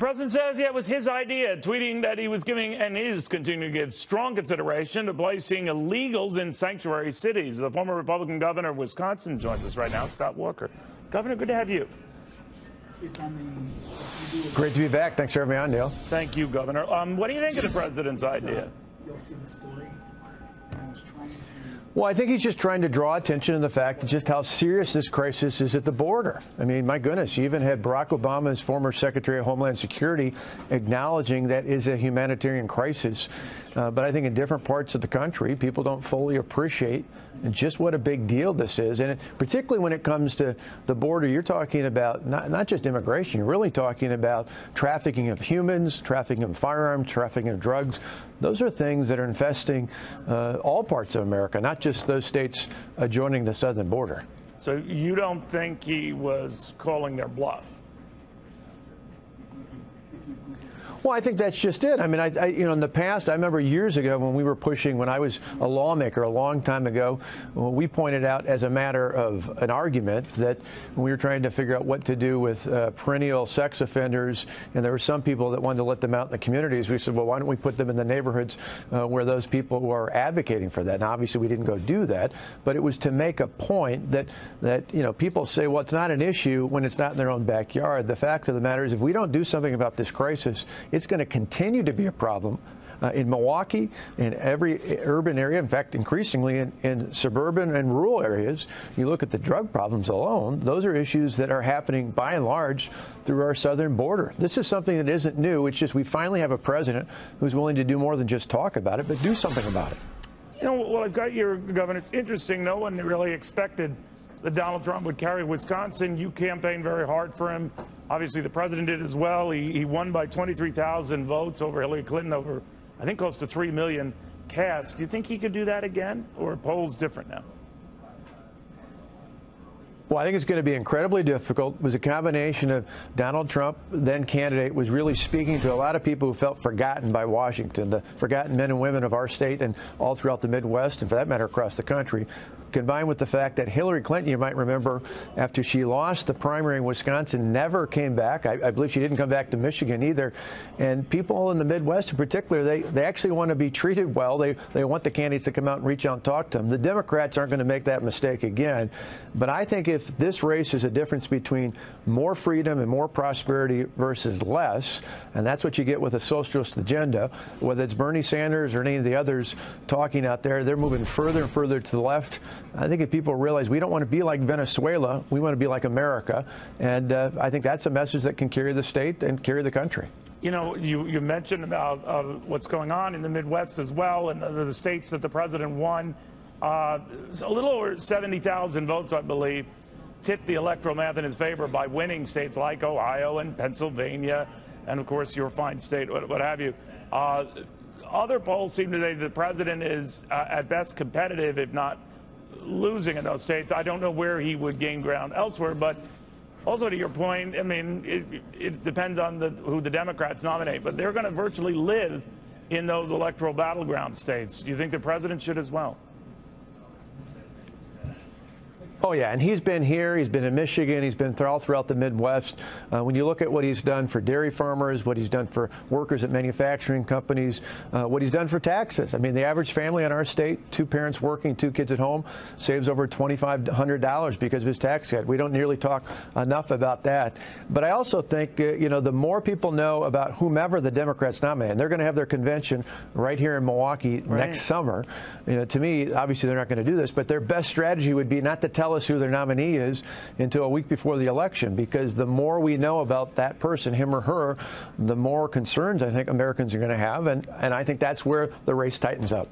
president says, yeah, it was his idea, tweeting that he was giving and is continuing to give strong consideration to placing illegals in sanctuary cities. The former Republican governor of Wisconsin joins us right now, Scott Walker. Governor, good to have you. Great to be back. Thanks for having me on, Neil. Thank you, Governor. What do you think of the president's idea? Well, I think he's just trying to draw attention to the fact of just how serious this crisis is at the border. I mean, my goodness, you even had Barack Obama's former Secretary of Homeland Security acknowledging that is a humanitarian crisis. But I think in different parts of the country, people don't fully appreciate just what a big deal this is. And particularly when it comes to the border, you're talking about not just immigration, you're really talking about trafficking of humans, trafficking of firearms, trafficking of drugs. Those are things that are infesting all parts of America, not just those states adjoining the southern border. So you don't think he was calling their bluff? Well, I think that's just it. I mean, you know, in the past, I remember years ago when we were pushing, when I was a lawmaker a long time ago, we pointed out as a matter of an argument that we were trying to figure out what to do with perennial sex offenders, and there were some people that wanted to let them out in the communities. We said, well, why don't we put them in the neighborhoods where those people who are advocating for that? Now, obviously, we didn't go do that, but it was to make a point that you know, people say, well, it's not an issue when it's not in their own backyard. The fact of the matter is, if we don't do something about this crisis, it's going to continue to be a problem in Milwaukee, in every urban area, in fact, increasingly in suburban and rural areas. You look at the drug problems alone, those are issues that are happening by and large through our southern border. This is something that isn't new. It's just we finally have a president who's willing to do more than just talk about it, but do something about it. You know, well, I've got your governor. It's interesting. No one really expected that Donald Trump would carry Wisconsin. You campaigned very hard for him. Obviously, the president did as well. He won by 23,000 votes over Hillary Clinton, over, I think, close to 3 million cast. Do you think he could do that again, or are polls different now? Well, I think it's going to be incredibly difficult. It was a combination of Donald Trump, then candidate, was really speaking to a lot of people who felt forgotten by Washington, the forgotten men and women of our state and all throughout the Midwest, and for that matter, across the country. Combined with the fact that Hillary Clinton, you might remember, after she lost the primary in Wisconsin, never came back. I believe she didn't come back to Michigan either. And people in the Midwest in particular, they actually want to be treated well. They want the candidates to come out and reach out and talk to them. The Democrats aren't going to make that mistake again. But I think if this race is a difference between more freedom and more prosperity versus less, and that's what you get with a socialist agenda, whether it's Bernie Sanders or any of the others talking out there, they're moving further and further to the left. I think if people realize we don't want to be like Venezuela, we want to be like America. And I think that's a message that can carry the state and carry the country. You know, you mentioned about what's going on in the Midwest as well, and the states that the president won. A little over 70,000 votes, I believe, tipped the electoral math in his favor by winning states like Ohio and Pennsylvania, and of course your fine state, what have you. Other polls seem to say the president is at best competitive, if not losing in those states. I don't know where he would gain ground elsewhere, but also to your point, I mean, it depends on who the Democrats nominate, but they're going to virtually live in those electoral battleground states. Do you think the president should as well? Oh, yeah, and he's been here, he's been in Michigan, he's been all throughout the Midwest. When you look at what he's done for dairy farmers, what he's done for workers at manufacturing companies, what he's done for taxes. I mean, the average family in our state, 2 parents working, 2 kids at home, saves over $2,500 because of his tax cut. We don't nearly talk enough about that. But I also think, you know, the more people know about whomever the Democrats nominate, and they're going to have their convention right here in Milwaukee next summer. You know, to me, obviously they're not going to do this, but their best strategy would be not to tell us who their nominee is until a week before the election, because the more we know about that person, him or her, the more concerns I think Americans are going to have, and I think that's where the race tightens up.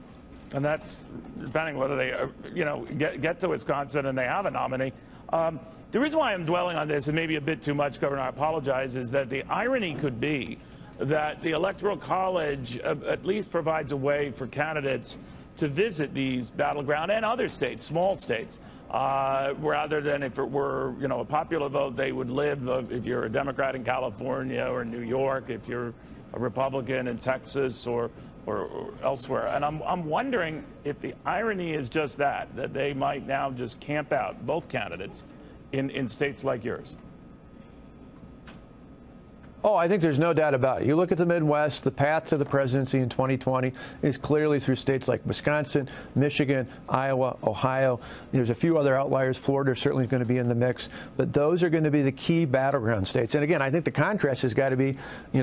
And that's depending whether they, you know, get to Wisconsin and they have a nominee. The reason why I'm dwelling on this, and maybe a bit too much, Governor, I apologize, is that the irony could be that the Electoral College at least provides a way for candidates to visit these battleground and other states, small states, rather than if it were, you know, a popular vote, they would live, if you're a Democrat in California or New York, if you're a Republican in Texas or elsewhere. And I'm wondering if the irony is just that they might now just camp out, both candidates, in states like yours. Oh, I think there's no doubt about it. You look at the Midwest, the path to the presidency in 2020 is clearly through states like Wisconsin, Michigan, Iowa, Ohio. There's a few other outliers. Florida certainly is going to be in the mix, but those are going to be the key battleground states. And again, I think the contrast has got to be,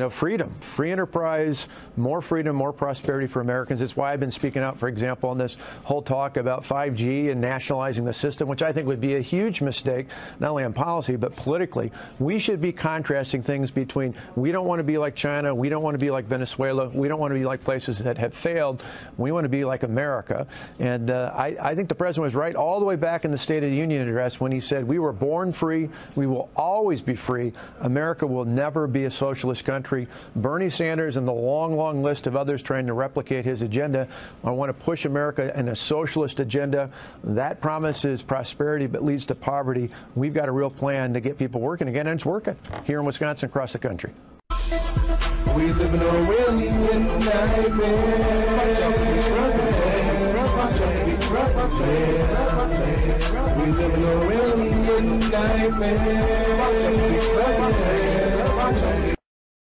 freedom, free enterprise, more freedom, more prosperity for Americans. It's why I've been speaking out, for example, on this whole talk about 5G and nationalizing the system, which I think would be a huge mistake, not only on policy, but politically. We should be contrasting things between we don't want to be like China, we don't want to be like Venezuela, we don't want to be like places that have failed, we want to be like America. And I think the president was right all the way back in the State of the Union address when he said we were born free, we will always be free, America will never be a socialist country. Bernie Sanders and the long, long list of others trying to replicate his agenda, I want to push America in a socialist agenda. That promises prosperity but leads to poverty. We've got a real plan to get people working again, and it's working here in Wisconsin, across the country. We live in a really nightmare. We live in a really nightmare.